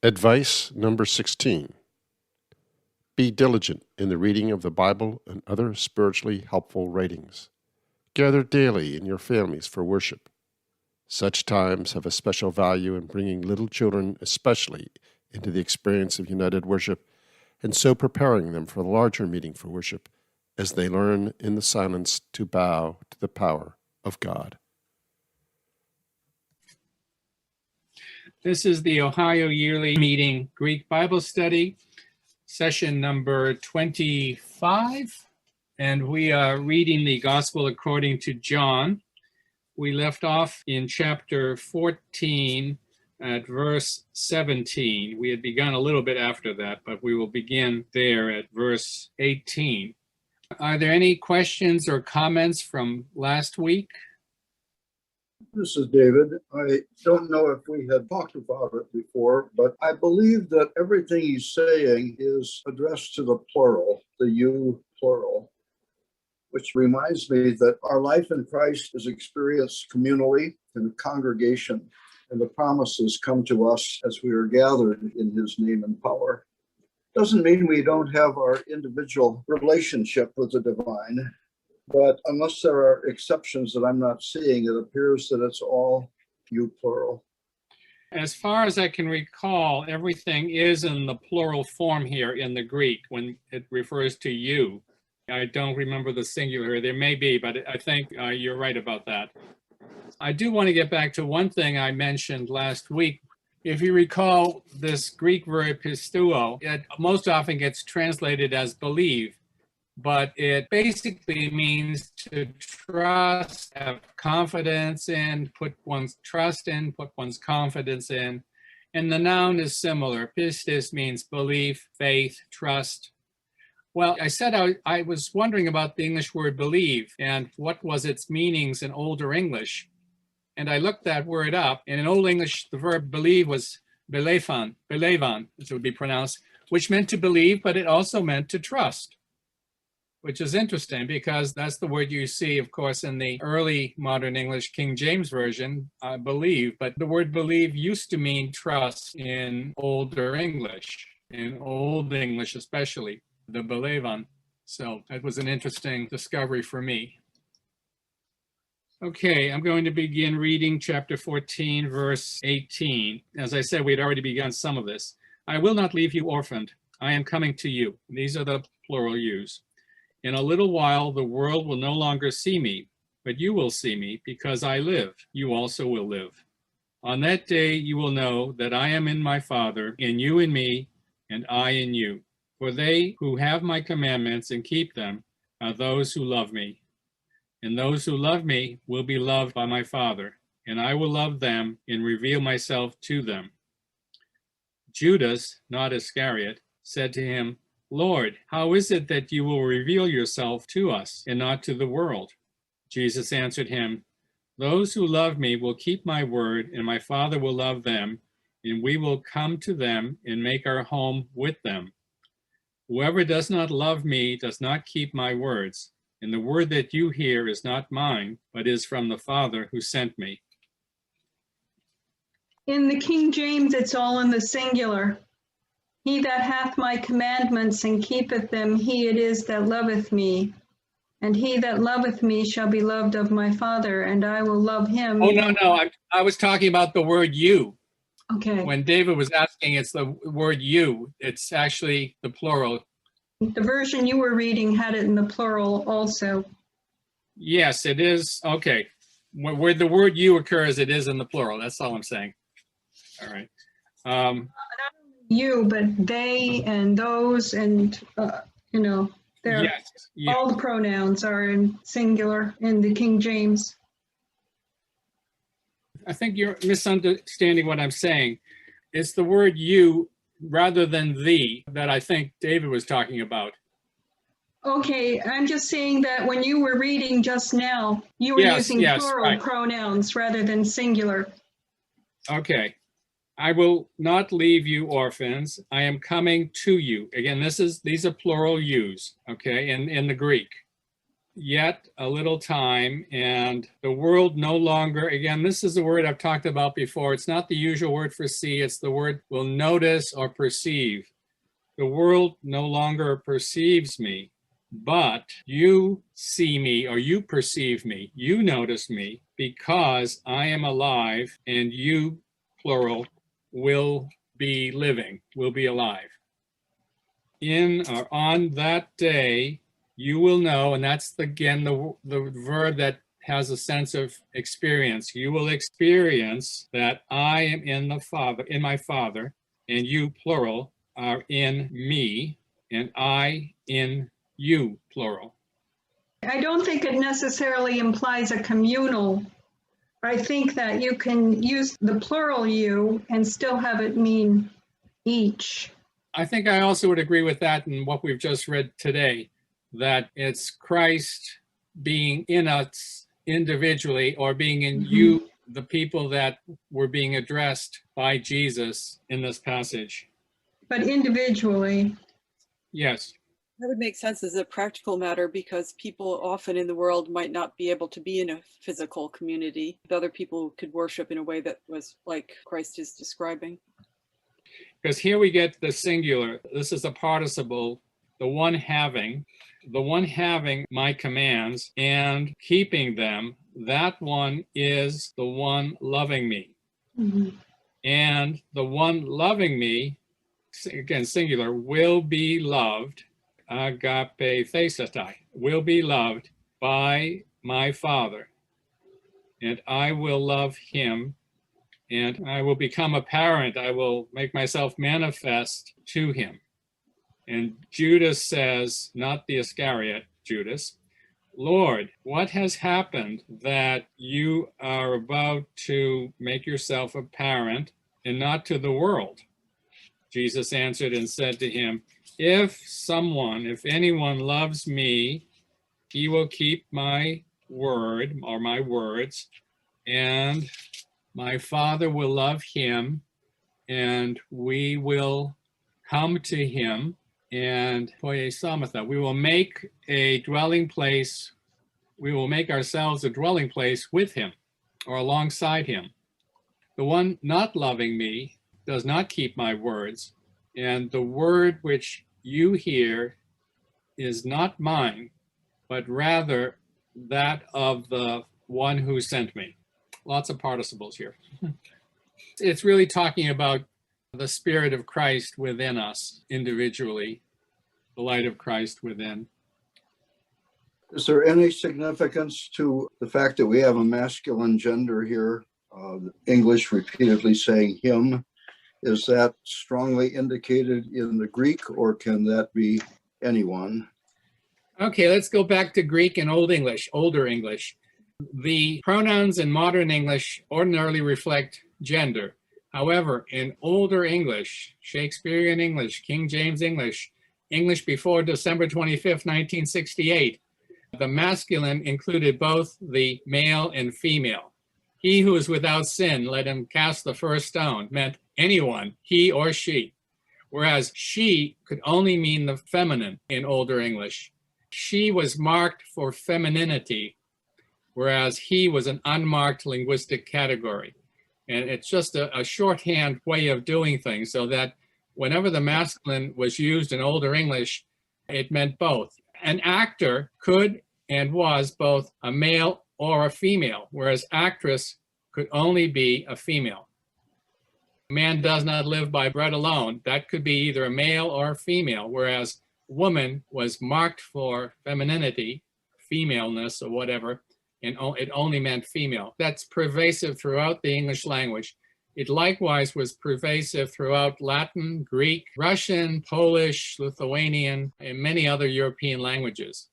Advice number 16. Be diligent in the reading of the Bible and other spiritually helpful writings. Gather daily in your families for worship. Such times have a special value in bringing little children especially into the experience of united worship, and so preparing them for the larger meeting for worship as they learn in the silence to bow to the power of God. This is the Ohio Yearly Meeting Greek Bible Study, session number 25, and we are reading the Gospel according to John. We left off in chapter 14 at verse 17. We had begun a little bit after that, but we will begin there at verse 18. Are there any questions or comments from last week? This is David. I don't know if we had talked about it before, but I believe that everything he's saying is addressed to the plural, the you plural, which reminds me that our life in Christ is experienced communally in a congregation, and the promises come to us as we are gathered in his name and power. Doesn't mean we don't have our individual relationship with the divine, but unless there are exceptions that I'm not seeing, it appears that it's all you plural. As far as I can recall, everything is in the plural form here in the Greek when it refers to you. I don't remember the singular. There may be, but I think you're right about that. I do want to get back to one thing I mentioned last week. If you recall, this Greek verb pisteuo, it most often gets translated as believe, but it basically means to trust, have confidence in, put one's trust in, put one's confidence in. And the noun is similar. Pistis means belief, faith, trust. Well, I said I was wondering about the English word believe and what was its meanings in older English. And I looked that word up, and in Old English, the verb believe was belevan, as it would be pronounced, which meant to believe, but it also meant to trust, which is interesting because that's the word you see, of course, in the early modern English King James Version, believe. But the word believe used to mean trust in older English, in Old English especially, the belevan. So that was an interesting discovery for me. Okay, I'm going to begin reading chapter 14, verse 18. As I said, we had already begun some of this. I will not leave you orphaned. I am coming to you. These are the plural yous. In a little while, the world will no longer see me, but you will see me because I live. You also will live. On that day, you will know that I am in my Father, and you in me, and I in you. For they who have my commandments and keep them are those who love me. And those who love me will be loved by my Father, and I will love them and reveal myself to them. Judas, not Iscariot, said to him, Lord, how is it that you will reveal yourself to us and not to the world? Jesus answered him, Those who love me will keep my word, and my Father will love them, and we will come to them and make our home with them. Whoever does not love me does not keep my words. And the word that you hear is not mine, but is from the Father who sent me. In the King James, it's all in the singular. He that hath my commandments and keepeth them, he it is that loveth me. And he that loveth me shall be loved of my Father, and I will love him. Oh, no, I was talking about the word you. Okay. When David was asking, it's the word you. It's actually the plural. The version you were reading had it in the plural also. Yes, it is. Okay. Where the word you occurs, it is in the plural. That's all I'm saying. All right. Not only you, but they and those and, Yes. all the pronouns are in singular in the King James. I think you're misunderstanding what I'm saying. It's the word you rather than thee that I think David was talking about. Okay, I'm just saying that when you were reading just now, you were using plural right. pronouns rather than singular. Okay. I will not leave you orphans. I am coming to you. Again, these are plural yous, okay, in the Greek. yet a little time, and the world no longer, again, this is a word I've talked about before. It's not the usual word for see, it's the word will notice or perceive. The world no longer perceives me, but you see me or you perceive me, you notice me because I am alive, and you, plural, will be living, will be alive. In or on that day, you will know, and that's again the verb that has a sense of experience. You will experience that I am in the Father, in my Father, and you, plural, are in me, and I in you, plural. I don't think it necessarily implies a communal. I think that you can use the plural you and still have it mean each. I think I also would agree with that in what we've just read today, that it's Christ being in us individually or being in you, the people that were being addressed by Jesus in this passage. But individually. Yes. That would make sense as a practical matter, because people often in the world might not be able to be in a physical community with other people who could worship in a way that was like Christ is describing. Because here we get the singular. This is a participle, the one having my commands and keeping them. That one is the one loving me. And the one loving me, again, singular, will be loved, agape thesatai, will be loved by my Father. And I will love him, and I will become a parent. I will make myself manifest to him. And Judas says, not the Iscariot, Judas, Lord, what has happened that you are about to make yourself apparent and not to the world? Jesus answered and said to him, if anyone loves me, he will keep my word or my words, and my Father will love him, and we will come to him, and we will make a dwelling place, we will make ourselves a dwelling place with him or alongside him. The one not loving me does not keep my words, and the word which you hear is not mine, but rather that of the one who sent me. Lots of participles here. It's really talking about the Spirit of Christ within us individually, the light of Christ within. Is there any significance to the fact that we have a masculine gender here? English repeatedly saying him. Is that strongly indicated in the Greek, or can that be anyone? Okay, let's go back to Greek and Old English, older English. The pronouns in modern English ordinarily reflect gender. However, in older English, Shakespearean English, King James English, English before December 25th, 1968, the masculine included both the male and female. He who is without sin, let him cast the first stone, meant anyone, he or she. Whereas she could only mean the feminine in older English. She was marked for femininity, whereas he was an unmarked linguistic category. And it's just a shorthand way of doing things, so that whenever the masculine was used in older English, it meant both. An actor could and was both a male or a female, whereas actress could only be a female. Man does not live by bread alone. That could be either a male or a female, whereas woman was marked for femininity, femaleness or whatever, and it only meant female. That's pervasive throughout the English language. It likewise was pervasive throughout Latin, Greek, Russian, Polish, Lithuanian, and many other European languages.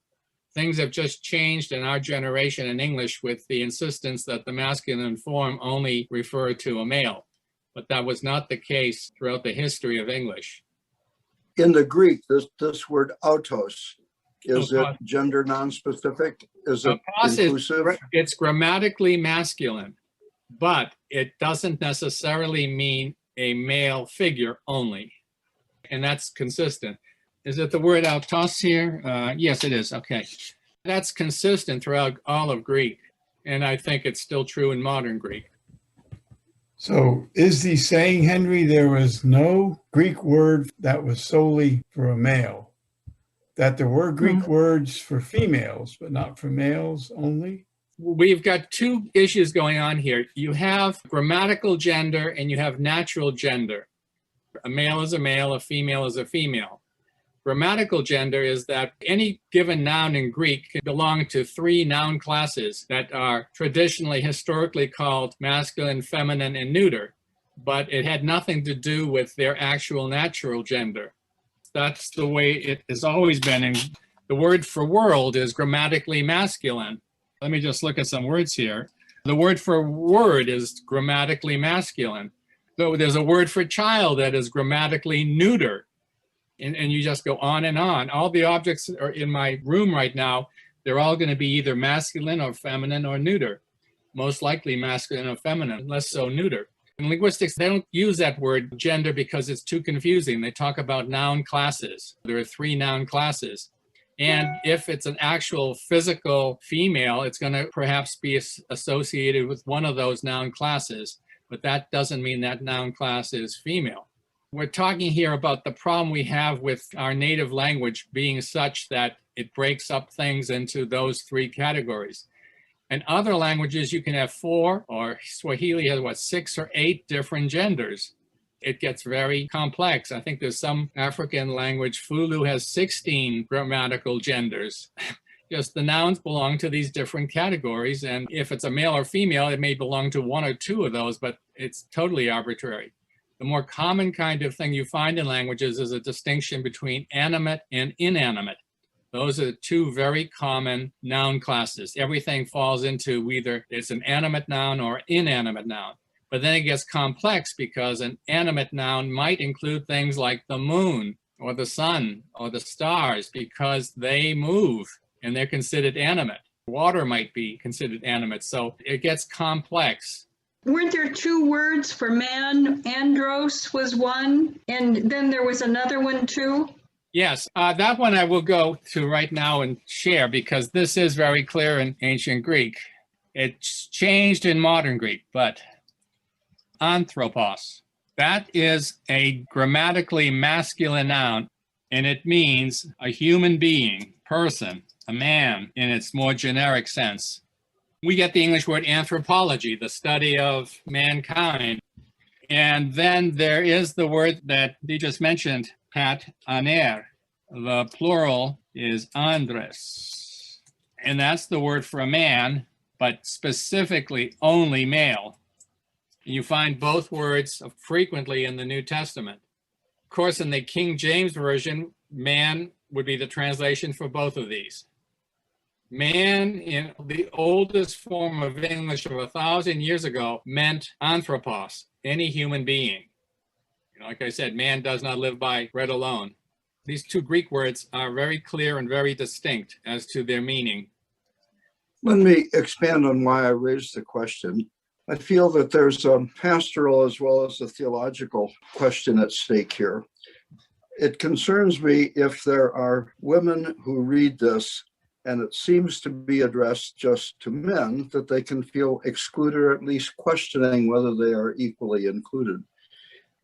Things have just changed in our generation in English with the insistence that the masculine form only referred to a male. But that was not the case throughout the history of English. In the Greek, this word autos, is it gender non-specific? Is it inclusive? It's grammatically masculine, but it doesn't necessarily mean a male figure only. And that's consistent. Is it the word autos here? Yes, it is. Okay. That's consistent throughout all of Greek, and I think it's still true in modern Greek. So is he saying, Henry, there was no Greek word that was solely for a male? That there were Greek words for females, but not for males only? We've got two issues going on here. You have grammatical gender and you have natural gender. A male is a male, a female is a female. Grammatical gender is that any given noun in Greek can belong to three noun classes that are traditionally, historically called masculine, feminine, and neuter, but it had nothing to do with their actual natural gender. That's the way it has always been. And the word for world is grammatically masculine. Let me just look at some words here. The word for word is grammatically masculine. So there's a word for child that is grammatically neuter. And you just go on and on. All the objects are in my room right now, they're all going to be either masculine or feminine or neuter. Most likely masculine or feminine, less so neuter. In linguistics, they don't use that word gender because it's too confusing. They talk about noun classes. There are three noun classes. And if it's an actual physical female, it's going to perhaps be associated with one of those noun classes. But that doesn't mean that noun class is female. We're talking here about the problem we have with our native language being such that it breaks up things into those three categories. In other languages, you can have four, or Swahili has, 6 or 8 different genders. It gets very complex. I think there's some African language, Fulu, has 16 grammatical genders. Just the nouns belong to these different categories. And if it's a male or female, it may belong to 1 or 2 of those, but it's totally arbitrary. The more common kind of thing you find in languages is a distinction between animate and inanimate. Those are 2 very common noun classes. Everything falls into either it's an animate noun or inanimate noun. But then it gets complex because an animate noun might include things like the moon or the sun or the stars because they move and they're considered animate. Water might be considered animate. So it gets complex. Weren't there 2 words for man? Andros was one, and then there was another one too? Yes, that one I will go to right now and share because this is very clear in ancient Greek. It's changed in modern Greek, but anthropos, that is a grammatically masculine noun, and it means a human being, person, a man in its more generic sense. We get the English word anthropology, the study of mankind. And then there is the word that you just mentioned, Pat, aner. The plural is andres. And that's the word for a man, but specifically only male. You find both words frequently in the New Testament. Of course, in the King James Version, man would be the translation for both of these. Man, in the oldest form of English of 1,000 years ago, meant anthropos, any human being. Like I said, man does not live by bread alone. These 2 Greek words are very clear and very distinct as to their meaning. Let me expand on why I raised the question. I feel that there's a pastoral as well as a theological question at stake here. It concerns me if there are women who read this and it seems to be addressed just to men, that they can feel excluded or at least questioning whether they are equally included.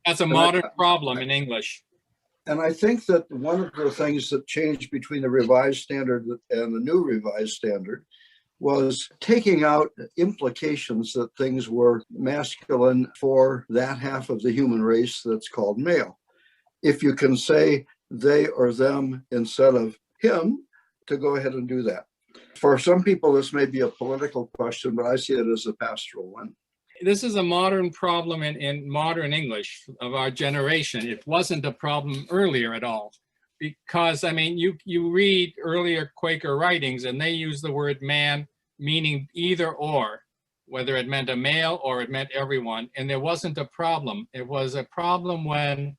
That's a modern problem in English. And I think that one of the things that changed between the Revised Standard and the New Revised Standard was taking out implications that things were masculine for that half of the human race that's called male. If you can say they or them instead of him, to go ahead and do that. For some people, this may be a political question, but I see it as a pastoral one. This is a modern problem in modern English of our generation. It wasn't a problem earlier at all. Because, I mean, you read earlier Quaker writings and they use the word man meaning either or, whether it meant a male or it meant everyone. And there wasn't a problem. It was a problem when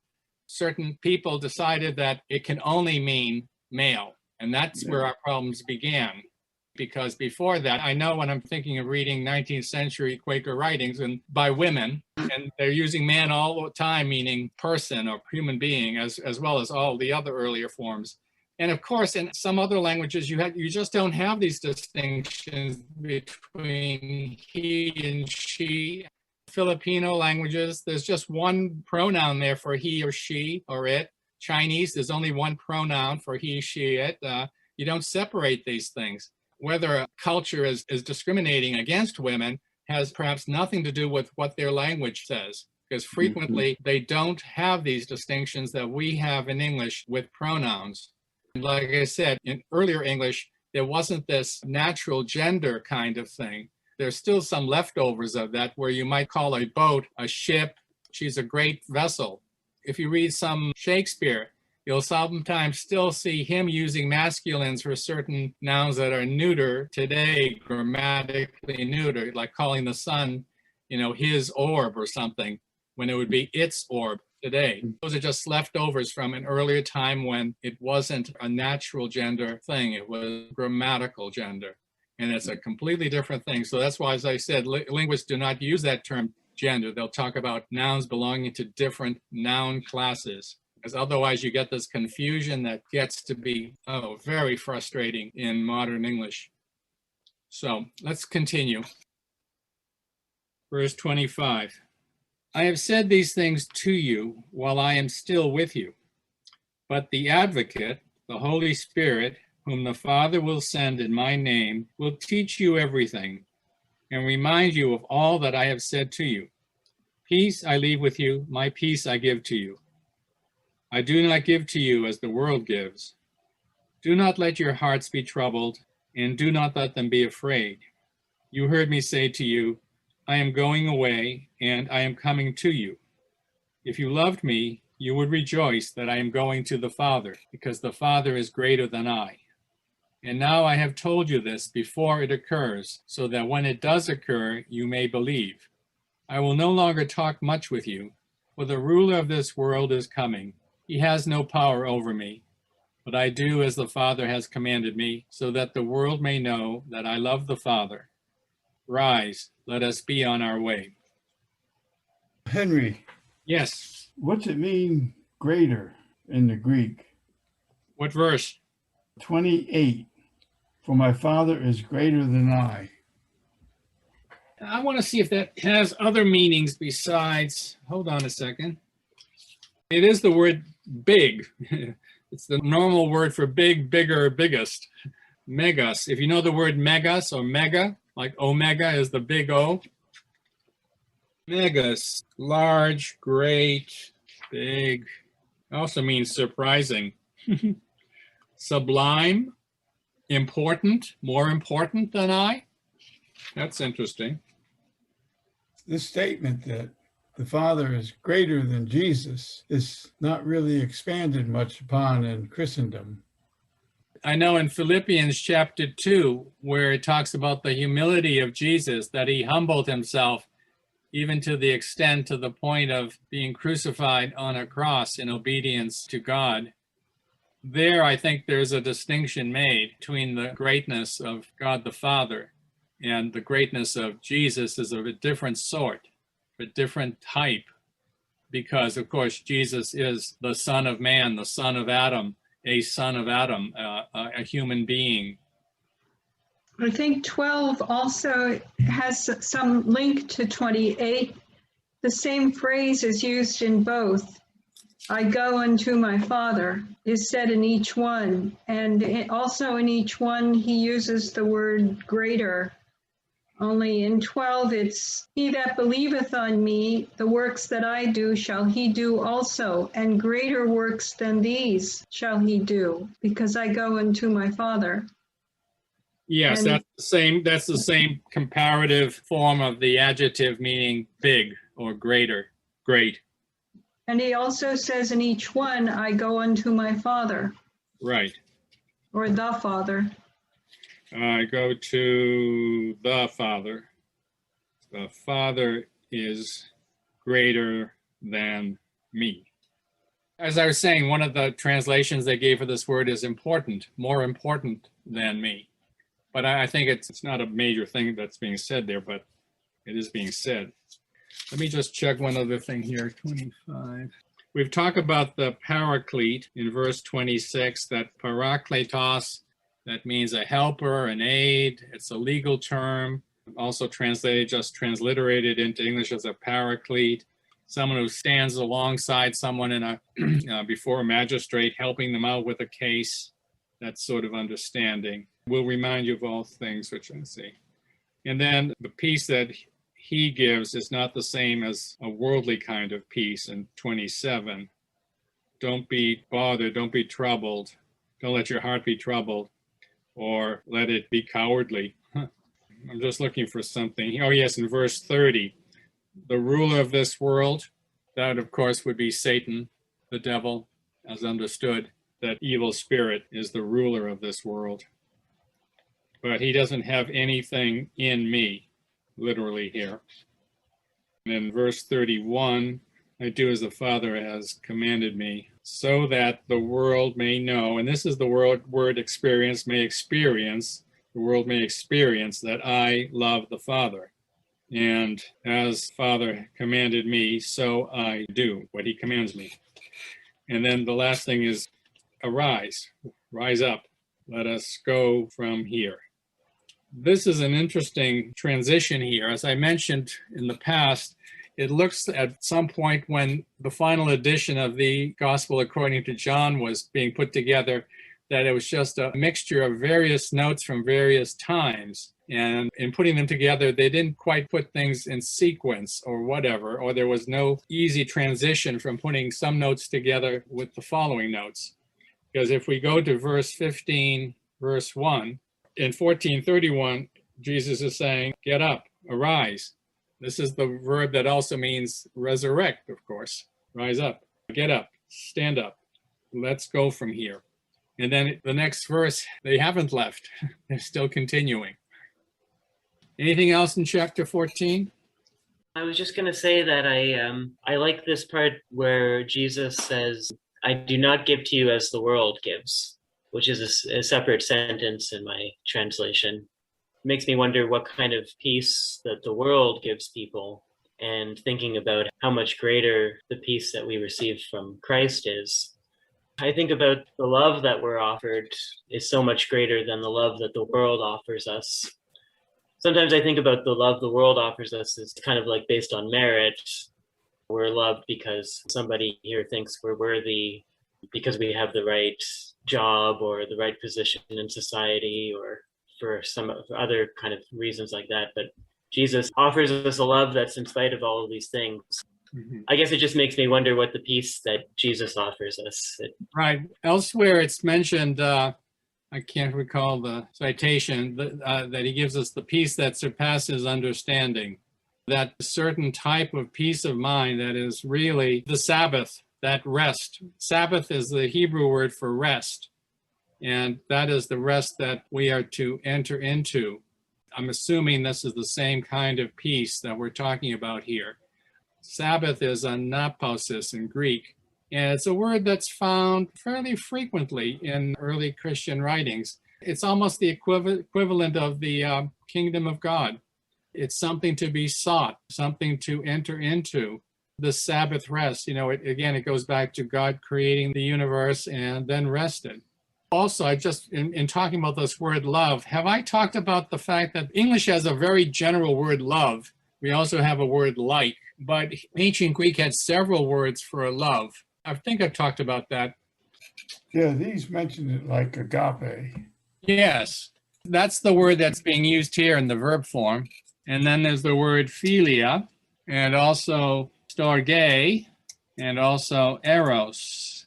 certain people decided that it can only mean male. And that's where our problems began. Because before that, I know when I'm thinking of reading 19th century Quaker writings and by women, and they're using man all the time, meaning person or human being, as well as all the other earlier forms. And of course, in some other languages, you just don't have these distinctions between he and she. Filipino languages, there's just one pronoun there for he or she or it. Chinese, there's only one pronoun for he, she, it. You don't separate these things. Whether a culture is discriminating against women has perhaps nothing to do with what their language says, because frequently they don't have these distinctions that we have in English with pronouns. Like I said, in earlier English, there wasn't this natural gender kind of thing. There's still some leftovers of that, where you might call a boat a ship. She's a great vessel. If you read some Shakespeare, you'll sometimes still see him using masculines for certain nouns that are neuter today, grammatically neuter, like calling the sun, his orb or something, when it would be its orb today. Those are just leftovers from an earlier time when it wasn't a natural gender thing. It was grammatical gender. And it's a completely different thing. So that's why, as I said, linguists do not use that term gender. They'll talk about nouns belonging to different noun classes, because otherwise you get this confusion that gets to be very frustrating in modern English. So let's continue. Verse 25. I have said these things to you while I am still with you, but the advocate, the Holy Spirit, whom the Father will send in my name, will teach you everything and remind you of all that I have said to you. Peace I leave with you, my peace I give to you. I do not give to you as the world gives. Do not let your hearts be troubled, and do not let them be afraid. You heard me say to you, I am going away, and I am coming to you. If you loved me, you would rejoice that I am going to the Father, because the Father is greater than I. And now I have told you this before it occurs, so that when it does occur, you may believe. I will no longer talk much with you, for the ruler of this world is coming. He has no power over me, but I do as the Father has commanded me, so that the world may know that I love the Father. Rise, let us be on our way. Henry, Yes. what's it mean greater in the Greek? What verse? 28. For my Father is greater than I. I want to see if that has other meanings besides, hold on a second. It is the word big. It's the normal word for big, bigger, biggest. Megas. If you know the word megas or mega, like omega is the big O. Megas, large, great, big. Also means surprising. Sublime, important, more important than I. That's interesting. This statement that the Father is greater than Jesus is not really expanded much upon in Christendom. I know in Philippians chapter 2, where it talks about the humility of Jesus, that he humbled himself even to the extent, to the point of being crucified on a cross in obedience to God. There, I think there's a distinction made between the greatness of God the Father and the greatness of Jesus is of a different sort, a different type, because, of course, Jesus is the Son of Man, the son of Adam, a human being. I think 12 also has some link to 28. The same phrase is used in both. I go unto my Father is said in each one. And also in each one, he uses the word greater. Only in 12, it's, he that believeth on me, the works that I do shall he do also, and greater works than these shall he do, because I go unto my Father. Yes, And that's the same comparative form of the adjective meaning big or greater, great. And he also says in each one, I go unto my Father. Right. Or the Father. I go to the Father. The Father is greater than me. As I was saying, one of the translations they gave for this word is important, more important than me. But I think it's not a major thing that's being said there, but it is being said. Let me just check one other thing here, 25. We've talked about the Paraclete in verse 26, that Parakletos, that means a helper, an aid. It's a legal term, also translated, just transliterated into English as a paraclete, someone who stands alongside someone in a before a magistrate, helping them out with a case. That sort of understanding will remind you of all things which I see. And then the peace that he gives is not the same as a worldly kind of peace in 27. Don't be bothered, don't be troubled, don't let your heart be troubled, or let it be cowardly. I'm just looking for something. Oh yes, in verse 30, the ruler of this world, that of course would be Satan, the devil, as understood. That evil spirit is the ruler of this world. But he doesn't have anything in me, literally here. And in verse 31, I do as the Father has commanded me, so that the world may know, and this is the word experience, the world may experience that I love the Father. And as Father commanded me, so I do what he commands me. And then the last thing is, arise, rise up, let us go from here. This is an interesting transition here. As I mentioned in the past, it looks at some point when the final edition of the Gospel according to John was being put together, that it was just a mixture of various notes from various times. And in putting them together, they didn't quite put things in sequence or whatever, or there was no easy transition from putting some notes together with the following notes. Because if we go to verse 15, verse 1, in 1431, Jesus is saying, get up, arise. This is the verb that also means resurrect, of course. Rise up, get up, stand up. Let's go from here. And then the next verse, they haven't left. They're still continuing. Anything else in chapter 14? I was just going to say that I like this part where Jesus says, I do not give to you as the world gives, which is a separate sentence in my translation. It makes me wonder what kind of peace that the world gives people, and thinking about how much greater the peace that we receive from Christ is. I think about the love that we're offered is so much greater than the love that the world offers us. Sometimes I think about the love the world offers us is kind of like based on merit. We're loved because somebody here thinks we're worthy, because we have the right job or the right position in society, or for some other kind of reasons like that. But Jesus offers us a love that's in spite of all of these things. Mm-hmm. I guess it just makes me wonder what the peace that Jesus offers us. Right. Elsewhere it's mentioned, I can't recall the citation, that he gives us the peace that surpasses understanding. That certain type of peace of mind that is really the Sabbath, that rest. Sabbath is the Hebrew word for rest. And that is the rest that we are to enter into. I'm assuming this is the same kind of peace that we're talking about here. Sabbath is anaposis in Greek. And it's a word that's found fairly frequently in early Christian writings. It's almost the equivalent of the kingdom of God. It's something to be sought, something to enter into. The Sabbath rest, it goes back to God creating the universe and then rested. Also, I just, in talking about this word love, have I talked about the fact that English has a very general word love? We also have a word like, but ancient Greek had several words for love. I think I've talked about that. Yeah, these mention it like agape. Yes, that's the word that's being used here in the verb form. And then there's the word philia, and also storge, and also eros.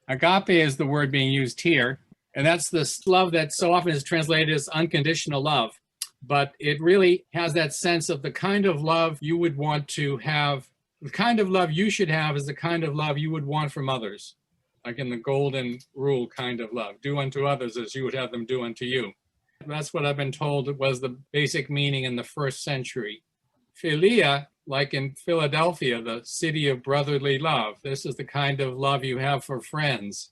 Agape is the word being used here, and that's this love that so often is translated as unconditional love. But it really has that sense of the kind of love you would want to have. The kind of love you should have is the kind of love you would want from others, like in the golden rule kind of love. Do unto others as you would have them do unto you. That's what I've been told was the basic meaning in the first century. Philia, like in Philadelphia, the city of brotherly love. This is the kind of love you have for friends.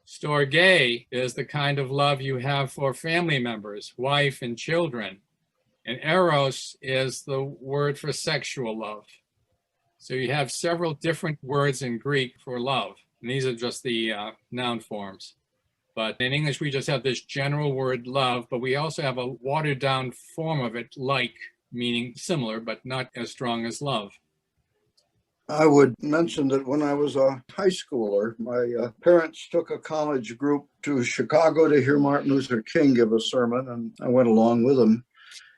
Storge is the kind of love you have for family members, wife and children. And eros is the word for sexual love. So you have several different words in Greek for love, and these are just the noun forms. But in English, we just have this general word love, but we also have a watered down form of it, like, meaning similar, but not as strong as love. I would mention that when I was a high schooler, my parents took a college group to Chicago to hear Martin Luther King give a sermon, and I went along with him.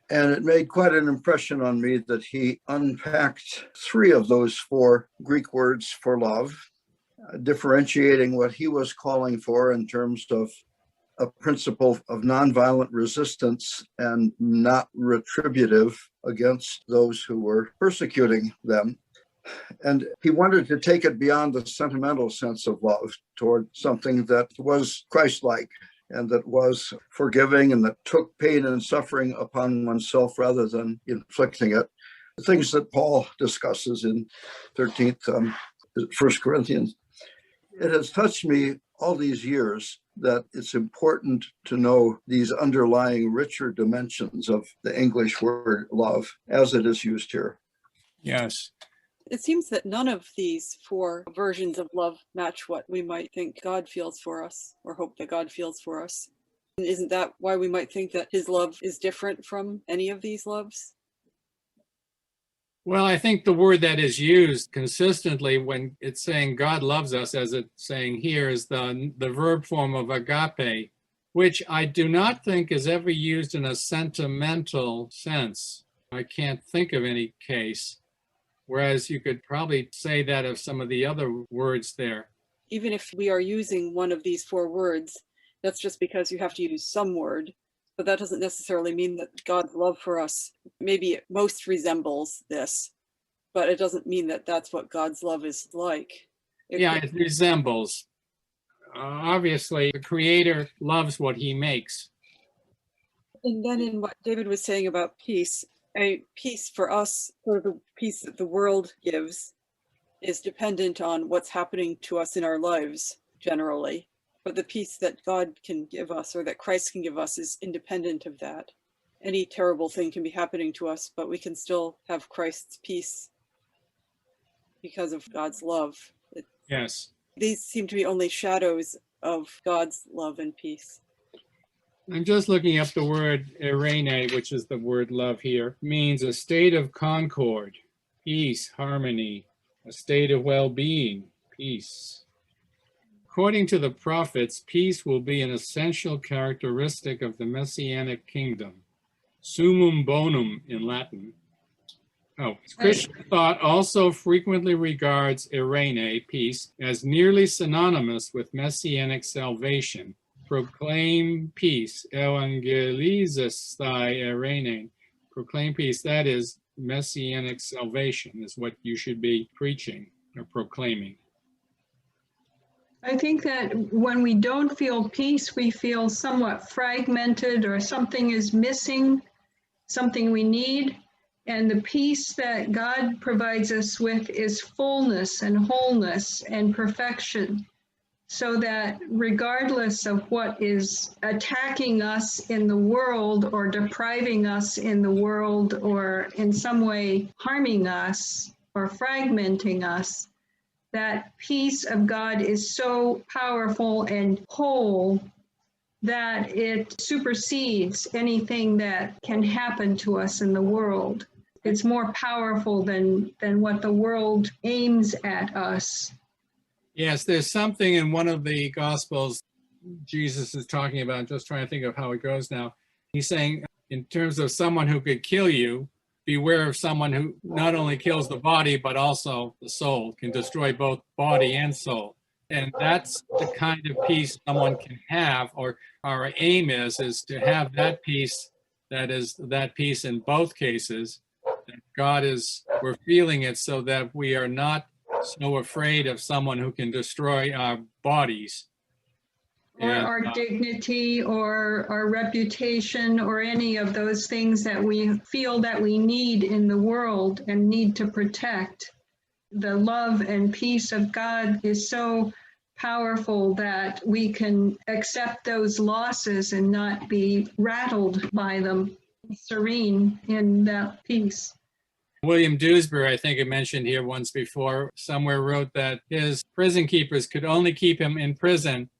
And it made quite an impression on me that he unpacked 3 of those 4 Greek words for love, differentiating what he was calling for in terms of a principle of nonviolent resistance and not retributive against those who were persecuting them. And he wanted to take it beyond the sentimental sense of love toward something that was Christ-like and that was forgiving and that took pain and suffering upon oneself rather than inflicting it. The things that Paul discusses in 13th, 1 Corinthians. It has touched me all these years that it's important to know these underlying richer dimensions of the English word love as it is used here. Yes. It seems that none of these 4 versions of love match what we might think God feels for us or hope that God feels for us. And isn't that why we might think that his love is different from any of these loves? Well, I think the word that is used consistently when it's saying God loves us, as it's saying here, is the verb form of agape, which I do not think is ever used in a sentimental sense. I can't think of any case. Whereas you could probably say that of some of the other words there. Even if we are using one of these 4 words, that's just because you have to use some word. But that doesn't necessarily mean that God's love for us maybe it most resembles this, but it doesn't mean that that's what God's love is like. It resembles. Obviously, the Creator loves what he makes. And then in what David was saying about peace, a peace for us, or the peace that the world gives, is dependent on what's happening to us in our lives generally. But the peace that God can give us, or that Christ can give us, is independent of that. Any terrible thing can be happening to us, but we can still have Christ's peace because of God's love. Yes. These seem to be only shadows of God's love and peace. I'm just looking up the word eirene, which is the word love here, means a state of concord, peace, harmony, a state of well-being, peace. According to the prophets, peace will be an essential characteristic of the Messianic kingdom, summum bonum in Latin. Christian thought also frequently regards eirene, peace, as nearly synonymous with Messianic salvation. Proclaim peace, evangelizestai eirene. Proclaim peace, that is Messianic salvation, is what you should be preaching or proclaiming. I think that when we don't feel peace, we feel somewhat fragmented or something is missing, something we need. And the peace that God provides us with is fullness and wholeness and perfection. So that regardless of what is attacking us in the world or depriving us in the world or in some way harming us or fragmenting us, that peace of God is so powerful and whole that it supersedes anything that can happen to us in the world. It's more powerful than what the world aims at us. Yes, there's something in one of the Gospels Jesus is talking about. I'm just trying to think of how it goes now. He's saying, in terms of someone who could kill you, beware of someone who not only kills the body, but also the soul, can destroy both body and soul. And that's the kind of peace someone can have, or our aim is to have that peace, that is that peace in both cases. That God is, we're feeling it so that we are not so afraid of someone who can destroy our bodies. Or our dignity or our reputation or any of those things that we feel that we need in the world and need to protect. The love and peace of God is so powerful that we can accept those losses and not be rattled by them, serene in that peace. William Dewsbury, I think I mentioned here once before, somewhere wrote that his prison keepers could only keep him in prison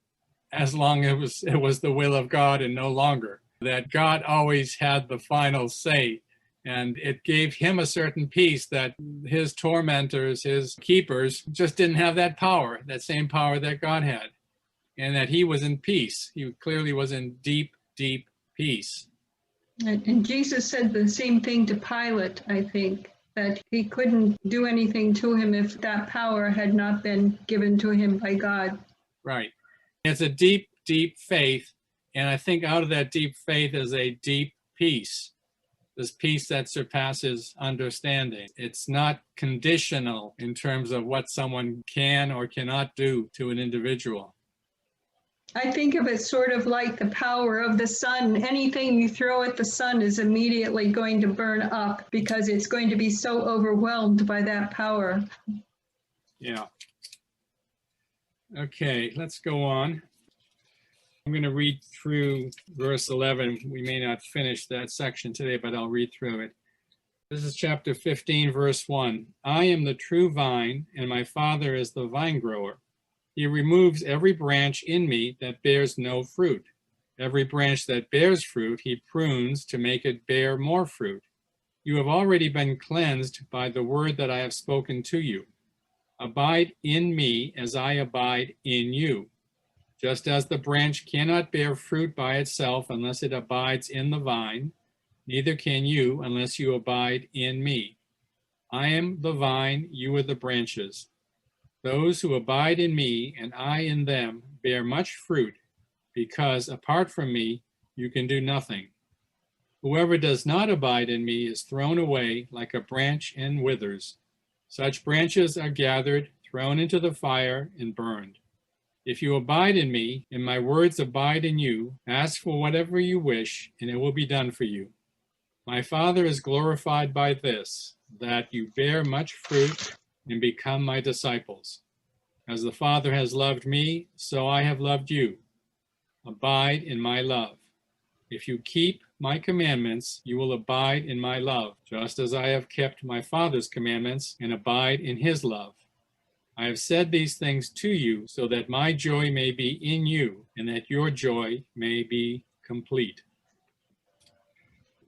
as long as it was the will of God and no longer. That God always had the final say. And it gave him a certain peace that his tormentors, his keepers, just didn't have that power, that same power that God had. And that he was in peace. He clearly was in deep, deep peace. And Jesus said the same thing to Pilate, I think, that he couldn't do anything to him if that power had not been given to him by God. Right. It's a deep, deep faith. And I think out of that deep faith is a deep peace. This peace that surpasses understanding. It's not conditional in terms of what someone can or cannot do to an individual. I think of it sort of like the power of the sun. Anything you throw at the sun is immediately going to burn up because it's going to be so overwhelmed by that power. Yeah. Okay, let's go on. I'm going to read through verse 11. We may not finish that section today, but I'll read through it. This is chapter 15, verse 1. I am the true vine, and my Father is the vine grower. He removes every branch in me that bears no fruit. Every branch that bears fruit, he prunes to make it bear more fruit. You have already been cleansed by the word that I have spoken to you. Abide in me as I abide in you. Just as the branch cannot bear fruit by itself unless it abides in the vine, neither can you unless you abide in me. I am the vine, you are the branches. Those who abide in me and I in them bear much fruit, because apart from me, you can do nothing. Whoever does not abide in me is thrown away like a branch and withers. Such branches are gathered, thrown into the fire, and burned. If you abide in me, and my words abide in you, ask for whatever you wish, and it will be done for you. My Father is glorified by this, that you bear much fruit and become my disciples. As the Father has loved me, so I have loved you. Abide in my love. If you keep my commandments, you will abide in my love, just as I have kept my Father's commandments and abide in his love. I have said these things to you so that my joy may be in you and that your joy may be complete.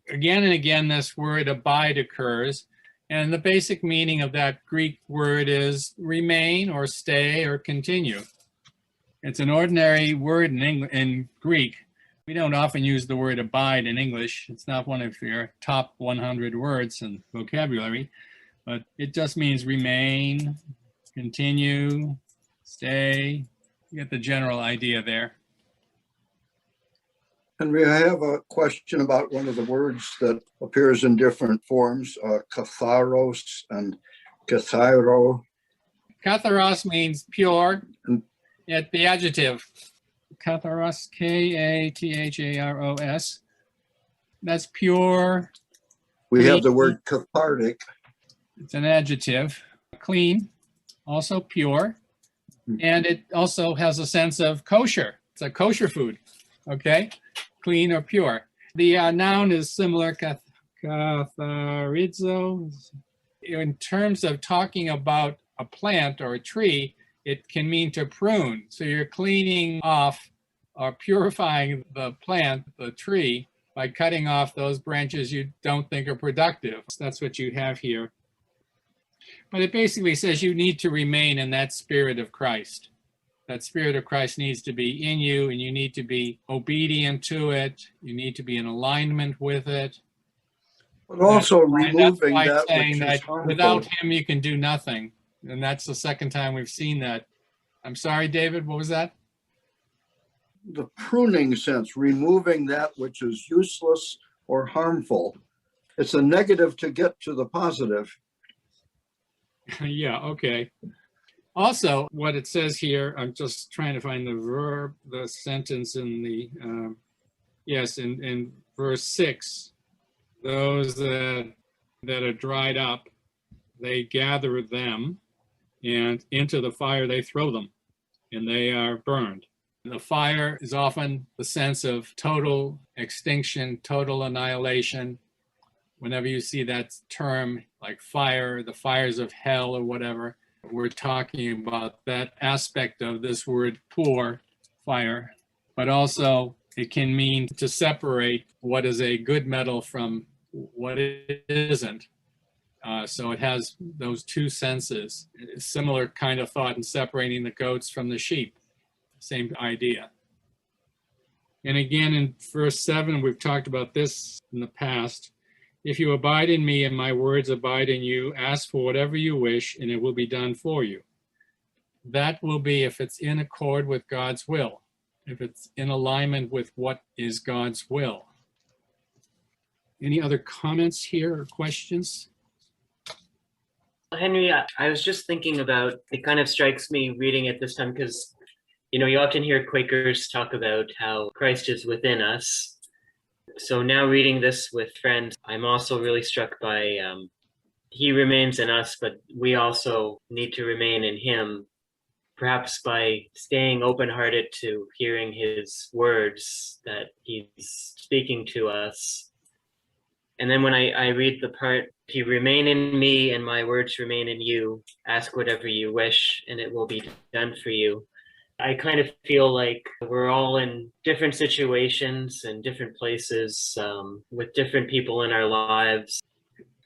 Again and again, this word abide occurs, and the basic meaning of that Greek word is remain or stay or continue. It's an ordinary word in Greek. We don't often use the word abide in English. It's not one of your top 100 words in vocabulary, but it just means remain, continue, stay. You get the general idea there. Henry, I have a question about one of the words that appears in different forms, katharos and kathairo. Katharos means pure. At the adjective, katharos, K-A-T-H-A-R-O-S. That's pure. We have the word cathartic. It's an adjective. Clean, also pure. And it also has a sense of kosher. It's a kosher food, okay? Clean or pure. The noun is similar, katharizo. In terms of talking about a plant or a tree, it can mean to prune. So you're cleaning off or purifying the plant, the tree, by cutting off those branches you don't think are productive. So that's what you have here. But it basically says you need to remain in that spirit of Christ. That spirit of Christ needs to be in you, and you need to be obedient to it. You need to be in alignment with it. But also removing that saying which is that harmful. without him, you can do nothing. And that's the second time we've seen that. I'm sorry, David, what was that? The pruning sense, removing that which is useless or harmful. It's a negative to get to the positive. Yeah, okay. Also, what it says here, I'm just trying to find the verb, the sentence in the, in verse 6. Those that are dried up, they gather them, and into the fire they throw them, and they are burned. The fire is often the sense of total extinction, total annihilation. whenever you see that term like fire, the fires of hell or whatever, we're talking about that aspect of this word pour, fire. But also it can mean to separate what is a good metal from what it isn't. So it has those two senses. Similar kind of thought in separating the goats from the sheep. Same idea. And again, in verse 7, we've talked about this in the past. If you abide in me and my words abide in you, ask for whatever you wish and it will be done for you. That will be if it's in accord with God's will, if it's in alignment with what is God's will. Any other comments here or questions? Henry, I was just thinking about, it kind of strikes me reading it this time because, you often hear Quakers talk about how Christ is within us. So now reading this with friends, I'm also really struck by he remains in us, but we also need to remain in him, perhaps by staying open-hearted to hearing his words that he's speaking to us. And then when I read the part, if you remain in me and my words remain in you, ask whatever you wish and it will be done for you. I kind of feel like we're all in different situations and different places with different people in our lives.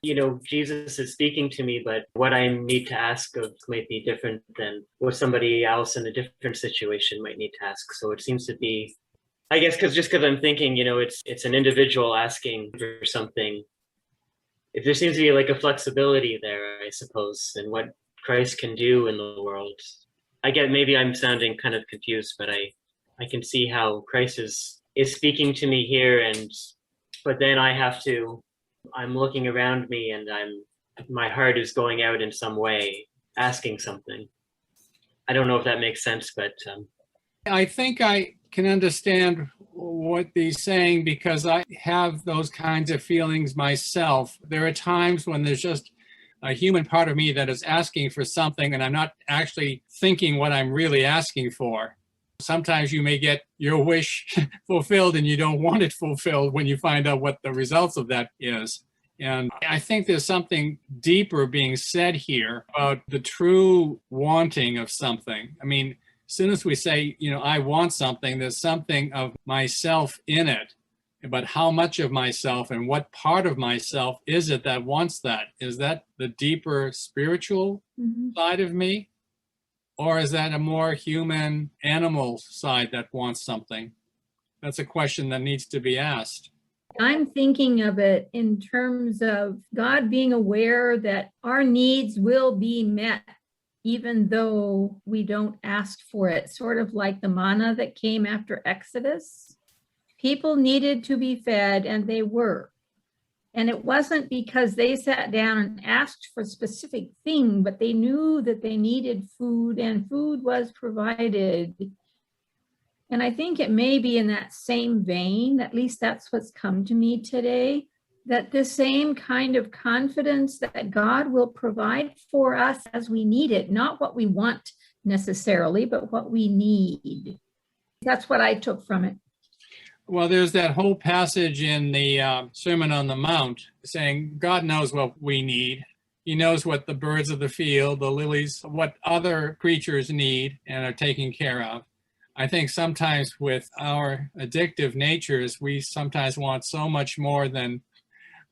Jesus is speaking to me, but what I need to ask of might be different than what somebody else in a different situation might need to ask. So it seems to be, I guess, because I'm thinking, it's an individual asking for something. If there seems to be like a flexibility there, I suppose, in what Christ can do in the world. I get maybe I'm sounding kind of confused, but I can see how Christ is speaking to me here, but then I'm looking around me and my heart is going out in some way, asking something. I don't know if that makes sense, but I think I can understand what he's saying because I have those kinds of feelings myself. There are times when there's just a human part of me that is asking for something and I'm not actually thinking what I'm really asking for. Sometimes you may get your wish fulfilled and you don't want it fulfilled when you find out what the results of that is. And I think there's something deeper being said here about the true wanting of something. I mean, as soon as we say, I want something, there's something of myself in it. But how much of myself and what part of myself is it that wants that? Is that the deeper spiritual side of me? Or is that a more human animal side that wants something? That's a question that needs to be asked. I'm thinking of it in terms of God being aware that our needs will be met, even though we don't ask for it, sort of like the manna that came after Exodus. People needed to be fed, and they were. And it wasn't because they sat down and asked for a specific thing, but they knew that they needed food, and food was provided. And I think it may be in that same vein, at least that's what's come to me today, that the same kind of confidence that God will provide for us as we need it, not what we want necessarily, but what we need. That's what I took from it. Well, there's that whole passage in the Sermon on the Mount saying God knows what we need. He knows what the birds of the field, the lilies, what other creatures need and are taken care of. I think sometimes with our addictive natures, we sometimes want so much more than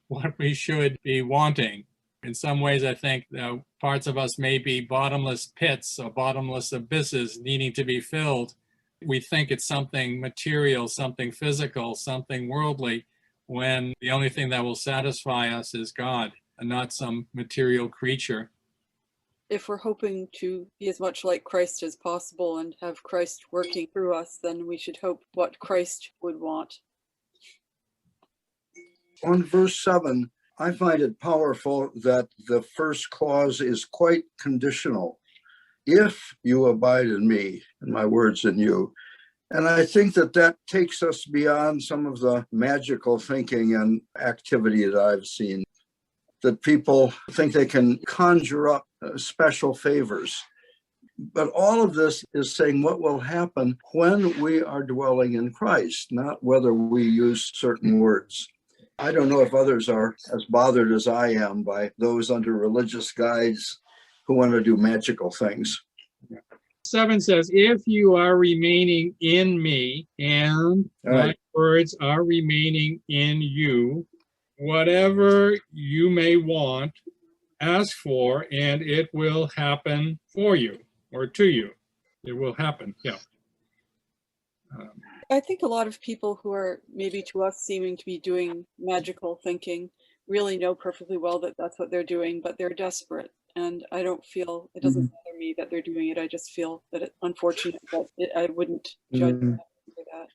what we should be wanting. In some ways, I think parts of us may be bottomless pits or bottomless abysses needing to be filled. We think it's something material, something physical, something worldly, when the only thing that will satisfy us is God and not some material creature. If we're hoping to be as much like Christ as possible and have Christ working through us, then we should hope what Christ would want. On verse 7, I find it powerful that the first clause is quite conditional. If you abide in me and my words in you. And I think that takes us beyond some of the magical thinking and activity that I've seen, that people think they can conjure up special favors. But all of this is saying what will happen when we are dwelling in Christ, not whether we use certain words. I don't know if others are as bothered as I am by those under religious guides who want to do magical things. 7 says, if you are remaining in me and my words are remaining in you, whatever you may want, ask for, and it will happen for you or to you. It will happen. Yeah. I think a lot of people who are maybe to us seeming to be doing magical thinking really know perfectly well that that's what they're doing, but they're desperate. And I don't feel, it doesn't bother me that they're doing it. I just feel that it's unfortunate that I wouldn't judge them for that.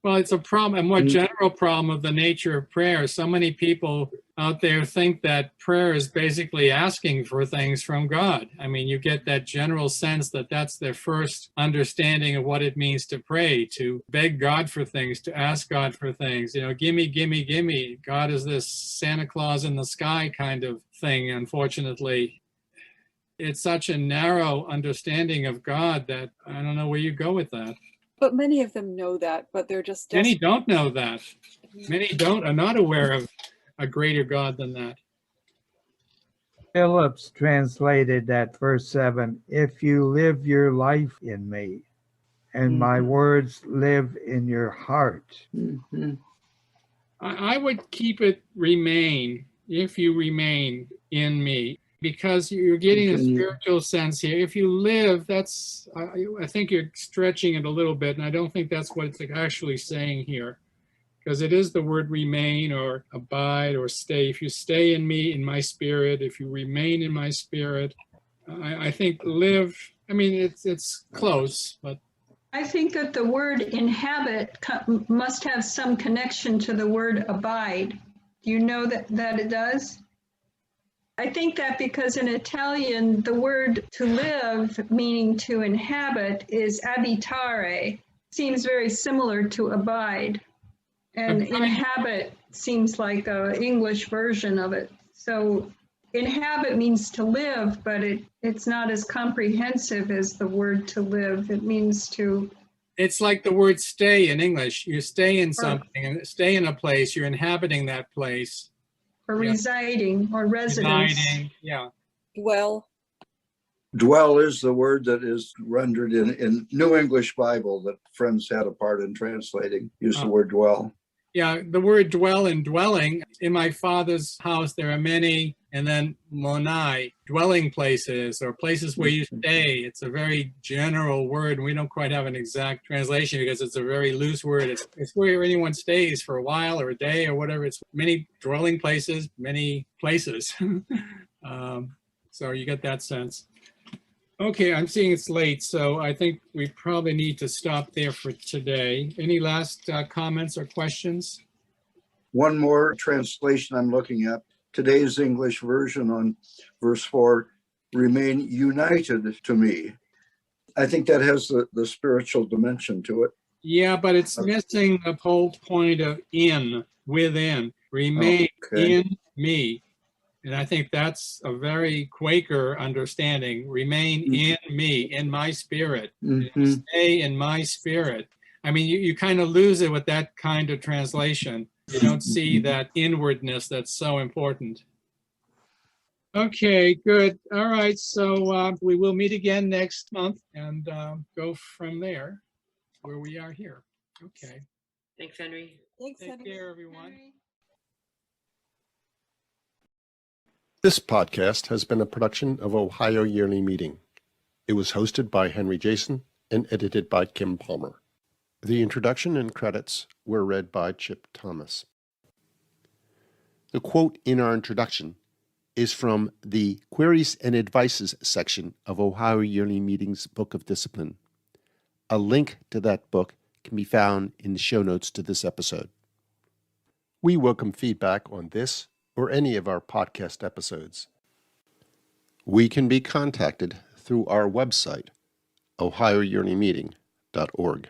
Well, it's a problem, a more general problem of the nature of prayer. So many people out there think that prayer is basically asking for things from God. I mean, you get that general sense that that's their first understanding of what it means to pray, to beg God for things, to ask God for things. You know, gimme, gimme, gimme. God is this Santa Claus in the sky kind of thing, unfortunately. It's such a narrow understanding of God that I don't know where you go with that. But many of them know that, but they're just desperate. Many don't know that. Many are not aware of a greater God than that. Phillips translated that verse 7, if you live your life in me, and my words live in your heart. I would keep it remain, if you remain in me, because you're getting a spiritual sense here. If you live, that's, I think you're stretching it a little bit, and I don't think that's what it's actually saying here, because it is the word remain or abide or stay. If you stay in me, in my spirit, if you remain in my spirit, I think live, I mean, it's close, but. I think that the word inhabit must have some connection to the word abide. Do you know that it does? I think that because in Italian, the word to live, meaning to inhabit, is abitare. Seems very similar to abide. And inhabit seems like an English version of it. So inhabit means to live, but it's not as comprehensive as the word to live. It means to... It's like the word stay in English. You stay in something, and stay in a place, you're inhabiting that place. Or residing, or residence. Residing, yeah. Dwell. Dwell is the word that is rendered in New English Bible that friends had a part in translating. Use the word dwell. Yeah, the word dwell and dwelling. In my Father's house, there are many, and then monai, dwelling places or places where you stay. It's a very general word, and we don't quite have an exact translation because it's a very loose word. It's where anyone stays for a while or a day or whatever. It's many dwelling places, many places. So you get that sense. Okay, I'm seeing it's late, so I think we probably need to stop there for today. Any last comments or questions? One more translation I'm looking at. Today's English version on verse 4, remain united to me. I think that has the spiritual dimension to it. Yeah, but it's missing the whole point of in, within. Remain in me. And I think that's a very Quaker understanding. Remain in me, in my spirit. Stay in my spirit. I mean, you kind of lose it with that kind of translation. You don't see that inwardness that's so important. Okay, good. All right, so we will meet again next month and go from there where we are here. Okay. Thanks, Henry. Thanks, Take Henry. care, everyone. This podcast has been a production of Ohio Yearly Meeting. It was hosted by Henry Jason and edited by Kim Palmer. The introduction and credits were read by Chip Thomas. The quote in our introduction is from the Queries and Advices section of Ohio Yearly Meeting's Book of Discipline. A link to that book can be found in the show notes to this episode. We welcome feedback on this or any of our podcast episodes. We can be contacted through our website, ohioyearlymeeting.org.